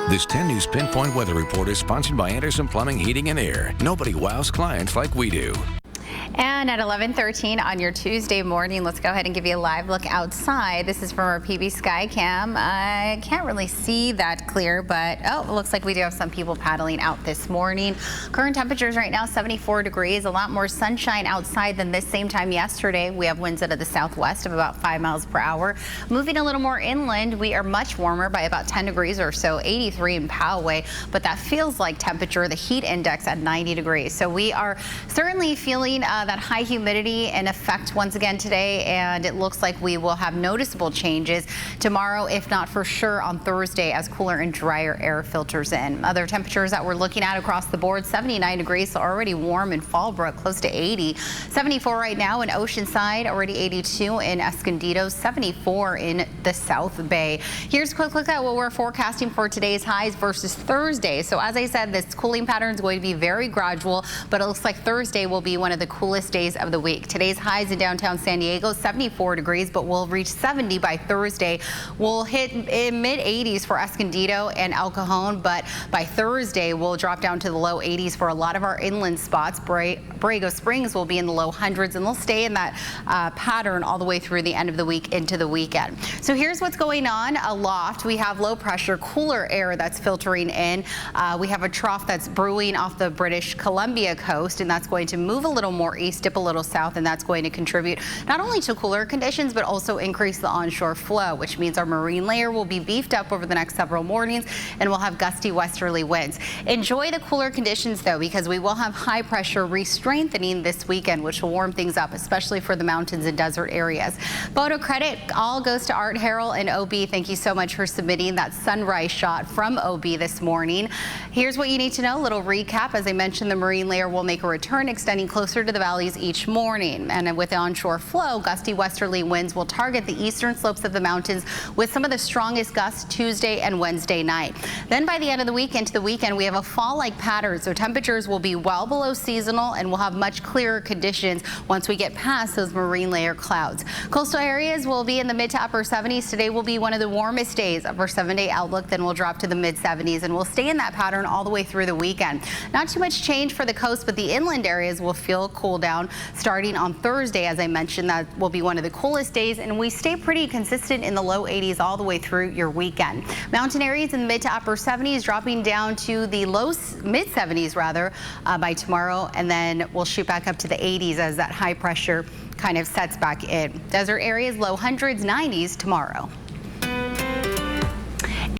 This 10 News Pinpoint Weather Report is sponsored by Anderson Plumbing, Heating and Air. Nobody wows clients like we do. And at 11:13 on your Tuesday morning, let's go ahead and give you a live look outside. This is from our PB Sky Cam. I can't really see that clear, but it looks like we do have some people paddling out this morning. Current temperatures right now 74 degrees, a lot more sunshine outside than this same time yesterday. We have winds out of the southwest of about 5 miles per hour. Moving a little more inland, we are much warmer by about 10 degrees or so, 83 in Poway, but that feels like temperature, the heat index at 90 degrees. So we are certainly feeling that high humidity in effect once again today, and it looks like we will have noticeable changes tomorrow, if not for sure on Thursday, as cooler and drier air filters in. Other temperatures that we're looking at across the board, 79 degrees, so already warm in Fallbrook, close to 80. 74 right now in Oceanside, already 82 in Escondido, 74 in the South Bay. Here's a quick look at what we're forecasting for today's highs versus Thursday. So as I said, this cooling pattern is going to be very gradual, but it looks like Thursday will be one of the coolest days of the week. Today's highs in downtown San Diego, 74 degrees, but we'll reach 70 by Thursday. We'll hit in mid-80s for Escondido and El Cajon, but by Thursday, we'll drop down to the low 80s for a lot of our inland spots. Borrego Springs will be in the low hundreds, and they'll stay in that pattern all the way through the end of the week into the weekend. So here's what's going on aloft. We have low pressure, cooler air that's filtering in. We have a trough that's brewing off the British Columbia coast, and that's going to move a little more east, dip a little south, and that's going to contribute not only to cooler conditions, but also increase the onshore flow, which means our marine layer will be beefed up over the next several mornings, and we'll have gusty westerly winds. Enjoy the cooler conditions, though, because we will have high pressure re-strengthening this weekend, which will warm things up, especially for the mountains and desert areas. Photo credit all goes to Art Harrell and OB. Thank you so much for submitting that sunrise shot from OB this morning. Here's what you need to know. A little recap. As I mentioned, the marine layer will make a return, extending closer to the valleys each morning. And with the onshore flow, gusty westerly winds will target the eastern slopes of the mountains with some of the strongest gusts Tuesday and Wednesday night. Then by the end of the week into the weekend, we have a fall-like pattern, so temperatures will be well below seasonal, and we'll have much clearer conditions once we get past those marine layer clouds. Coastal areas will be in the mid to upper 70s. Today will be one of the warmest days of our 7-day outlook. Then we'll drop to the mid 70s, and we'll stay in that pattern all the way through the weekend. Not too much change for the coast, but the inland areas will feel cool down starting on Thursday. As I mentioned, that will be one of the coolest days, and we stay pretty consistent in the low 80s all the way through your weekend. Mountain areas in the mid to upper 70s, dropping down to the mid 70s rather by tomorrow, and then we'll shoot back up to the 80s as that high pressure kind of sets back in. Desert areas low hundreds, 90s tomorrow.